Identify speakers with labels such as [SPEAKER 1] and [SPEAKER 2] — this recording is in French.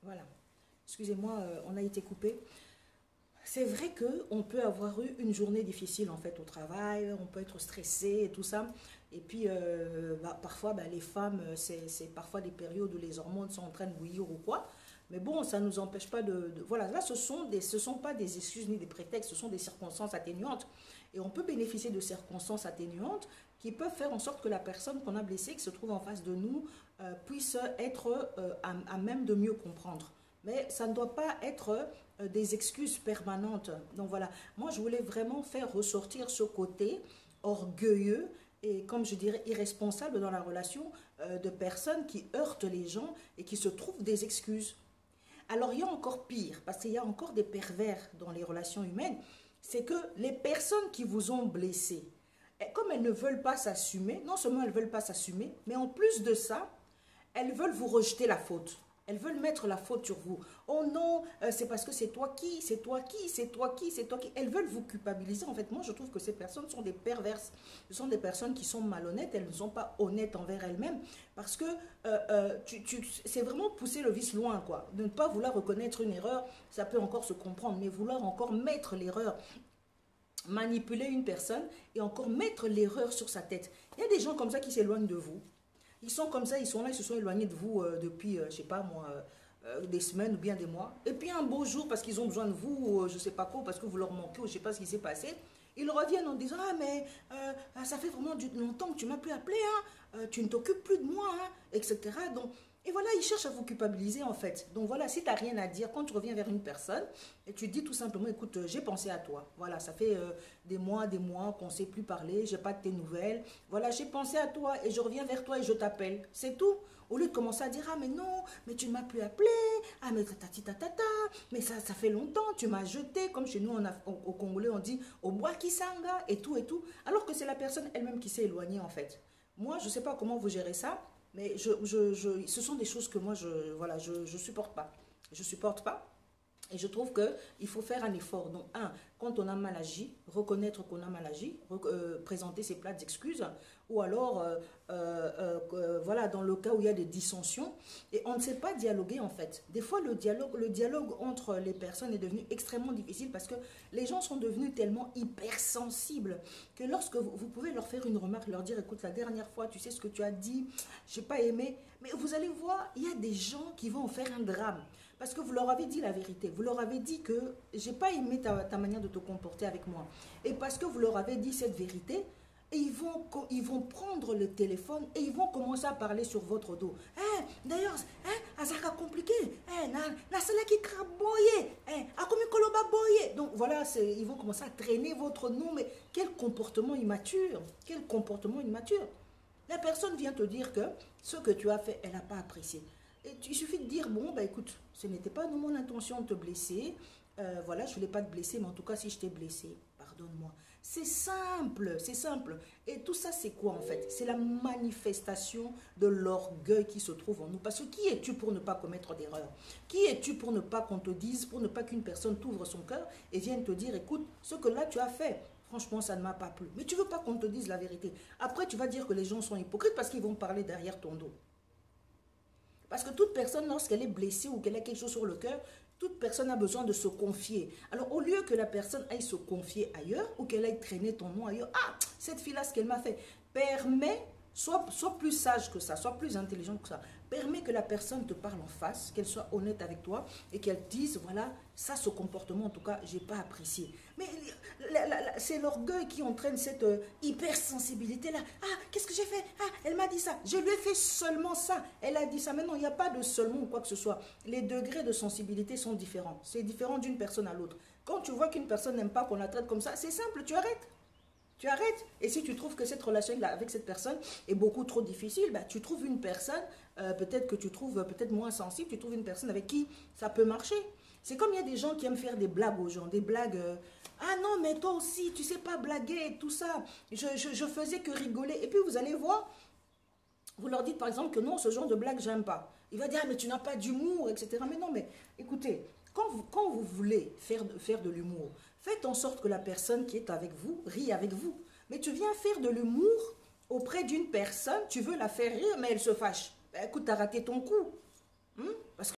[SPEAKER 1] Voilà. Excusez-moi, on a été coupé. C'est vrai qu'on peut avoir eu une journée difficile en fait au travail, on peut être stressé et tout ça. Et puis parfois les femmes, c'est parfois des périodes où les hormones sont en train de bouillir ou quoi. Mais bon, ça ne nous empêche pas voilà, là ce sont pas des excuses ni des prétextes, ce sont des circonstances atténuantes. Et on peut bénéficier de circonstances atténuantes qui peuvent faire en sorte que la personne qu'on a blessée, qui se trouve en face de nous, puisse être à même de mieux comprendre. Mais ça ne doit pas être des excuses permanentes. Donc voilà, moi je voulais vraiment faire ressortir ce côté orgueilleux et comme je dirais irresponsable dans la relation de personnes qui heurtent les gens et qui se trouvent des excuses. Alors il y a encore pire, parce qu'il y a encore des pervers dans les relations humaines, c'est que les personnes qui vous ont blessé, comme elles ne veulent pas s'assumer, non seulement elles ne veulent pas s'assumer, mais en plus de ça, elles veulent vous rejeter la faute. Elles veulent mettre la faute sur vous. Oh non, c'est parce que c'est toi qui, c'est toi qui, c'est toi qui, c'est toi qui. Elles veulent vous culpabiliser. En fait, moi, je trouve que ces personnes sont des perverses. Ce sont des personnes qui sont malhonnêtes. Elles ne sont pas honnêtes envers elles-mêmes. Parce que c'est vraiment pousser le vice loin, quoi. De ne pas vouloir reconnaître une erreur, ça peut encore se comprendre. Mais vouloir encore mettre l'erreur, manipuler une personne et encore mettre l'erreur sur sa tête. Il y a des gens comme ça qui s'éloignent de vous. Ils sont comme ça, ils sont là, ils se sont éloignés de vous depuis, je sais pas moi, des semaines ou bien des mois. Et puis un beau jour, parce qu'ils ont besoin de vous, je sais pas quoi, parce que vous leur manquez ou je sais pas ce qui s'est passé, ils reviennent en disant, ah mais ça fait vraiment longtemps que tu m'as plus appelé, hein, tu ne t'occupes plus de moi, hein, etc. Donc, et voilà, ils cherchent à vous culpabiliser en fait. Donc voilà, si tu n'as rien à dire, quand tu reviens vers une personne, et tu dis tout simplement, écoute, j'ai pensé à toi. Voilà, ça fait des mois qu'on ne s'est plus parler, j'ai pas de tes nouvelles. Voilà, j'ai pensé à toi et je reviens vers toi et je t'appelle. C'est tout. Au lieu de commencer à dire, ah mais non, mais tu ne m'as plus appelé, ah mais tatati tatata, mais ça fait longtemps, tu m'as jeté, comme chez nous au Congolais on dit, au bois kisanga et tout et tout. Alors que c'est la personne elle-même qui s'est éloignée en fait. Moi, je ne sais pas comment vous gérez ça. Mais ce sont des choses que moi, voilà, je supporte pas. Je supporte pas. Et je trouve qu'il faut faire un effort. Donc, quand on a mal agi, reconnaître qu'on a mal agi, présenter ses plates excuses, ou alors, voilà, dans le cas où il y a des dissensions, et on ne sait pas dialoguer en fait. Des fois, le dialogue entre les personnes est devenu extrêmement difficile parce que les gens sont devenus tellement hypersensibles que lorsque vous pouvez leur faire une remarque, leur dire, écoute, la dernière fois, tu sais ce que tu as dit, je n'ai pas aimé, mais vous allez voir, il y a des gens qui vont en faire un drame. Parce que vous leur avez dit la vérité. Vous leur avez dit que j'ai pas aimé ta manière de te comporter avec moi. Et parce que vous leur avez dit cette vérité, et ils vont prendre le téléphone et ils vont commencer à parler sur votre dos. D'ailleurs, ça sera compliqué. Na cela qui craboye. Boye. Donc voilà, ils vont commencer à traîner votre nom. Mais quel comportement immature. Quel comportement immature. La personne vient te dire que ce que tu as fait, elle n'a pas apprécié. Et il suffit de dire, bon, bah écoute, ce n'était pas mon intention de te blesser. Voilà, je ne voulais pas te blesser, mais en tout cas, si je t'ai blessé, pardonne-moi. C'est simple, c'est simple. Et tout ça, c'est quoi en fait? C'est la manifestation de l'orgueil qui se trouve en nous. Parce que qui es-tu pour ne pas commettre d'erreur? Qui es-tu pour ne pas qu'on te dise, pour ne pas qu'une personne t'ouvre son cœur et vienne te dire, écoute, ce que là tu as fait, franchement, ça ne m'a pas plu. Mais tu ne veux pas qu'on te dise la vérité. Après, tu vas dire que les gens sont hypocrites parce qu'ils vont parler derrière ton dos. Parce que toute personne, lorsqu'elle est blessée ou qu'elle a quelque chose sur le cœur, toute personne a besoin de se confier. Alors, au lieu que la personne aille se confier ailleurs ou qu'elle aille traîner ton nom ailleurs, ah, cette fille-là, ce qu'elle m'a fait, permet, sois plus sage que ça, sois plus intelligent que ça, permet que la personne te parle en face, qu'elle soit honnête avec toi et qu'elle dise, voilà, ça, ce comportement, en tout cas, je n'ai pas apprécié. Mais c'est l'orgueil qui entraîne cette hypersensibilité-là. Ah, qu'est-ce que j'ai fait? Ah, elle m'a dit ça. Je lui ai fait seulement ça. Elle a dit ça. Mais non, il n'y a pas de seulement ou quoi que ce soit. Les degrés de sensibilité sont différents. C'est différent d'une personne à l'autre. Quand tu vois qu'une personne n'aime pas qu'on la traite comme ça, c'est simple, tu arrêtes. Tu arrêtes. Et si tu trouves que cette relation avec cette personne est beaucoup trop difficile, bah, tu trouves une personne, peut-être que tu trouves peut-être moins sensible, tu trouves une personne avec qui ça peut marcher. C'est comme il y a des gens qui aiment faire des blagues aux gens, des blagues, ah non, mais toi aussi, tu sais pas blaguer et tout ça. Je faisais que rigoler. Et puis vous allez voir, vous leur dites par exemple que non, ce genre de blague, j'aime pas. Il va dire, ah, mais tu n'as pas d'humour, etc. Mais non, mais écoutez, quand vous voulez faire de l'humour, faites en sorte que la personne qui est avec vous rie avec vous. Mais tu viens faire de l'humour auprès d'une personne, tu veux la faire rire, mais elle se fâche. Ben, écoute, tu as raté ton coup. Parce que